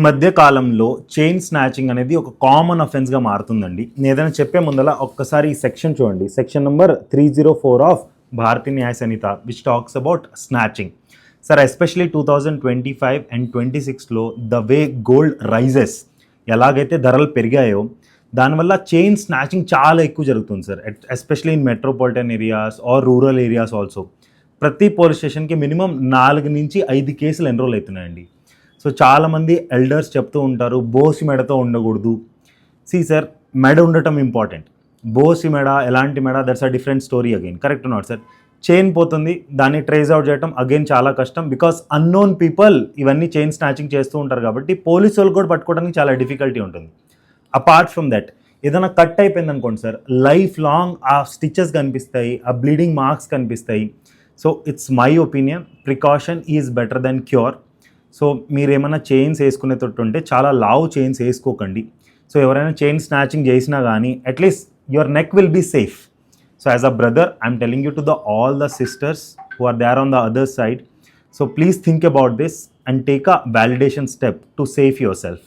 మధ్య కాలంలో chain snatching అనేది ఒక కామన్ అఫెన్స్గా మారుతుందండి. నేను ఏదైనా చెప్పే ముందల ఒక్కసారి ఈ సెక్షన్ చూడండి. Section number 304 of Bharatiya Nyaya Sanhita which talks about snatching. Sir especially 2025 and 26లో ద వే గోల్డ్ రైజెస్, ఎలాగైతే ధరలు పెరిగాయో దానివల్ల చైన్ స్నాచింగ్ చాలా ఎక్కువ జరుగుతుంది sir, especially in metropolitan areas or rural areas also. ప్రతి పోలీస్ స్టేషన్కి మినిమం 4 నుంచి 5 కేసులు ఎన్రోల్ అవుతున్నాయండి. సో చాలామంది ఎల్డర్స్ చెప్తూ ఉంటారు బోసి మెడతో ఉండకూడదు. సార్, మెడ ఉండటం ఇంపార్టెంట్. బోసి మెడ ఎలాంటి మెడ, that's a different story again. Correct not sir? Chain పోతుంది, దాన్ని ట్రేస్ అవుట్ చేయడం అగైన్ చాలా కష్టం, బికాస్ అన్నోన్ పీపుల్ ఇవన్నీ చైన్ స్నాచింగ్ చేస్తూ ఉంటారు కాబట్టి పోలీసు వాళ్ళు కూడా పట్టుకోవడానికి చాలా డిఫికల్టీ ఉంటుంది. అపార్ట్ ఫ్రమ్ దట్, ఏదైనా కట్ అయిపోయింది అనుకోండి సార్, లైఫ్ లాంగ్ ఆ స్టిచెస్ కనిపిస్తాయి, ఆ బ్లీడింగ్ మార్క్స్ కనిపిస్తాయి. So it's my opinion, precaution is better than cure. So మీరు ఏమైనా చైన్స్ వేసుకునే తోటి ఉంటే చాలా లావ్ చైన్స్ వేసుకోకండి. సో ఎవరైనా చైన్ స్నాచింగ్ చేసినా కానీ at least your neck will be safe. So as a brother I'm telling you to all the sisters who are there on the other side. So please think about this and take a validation step to save yourself.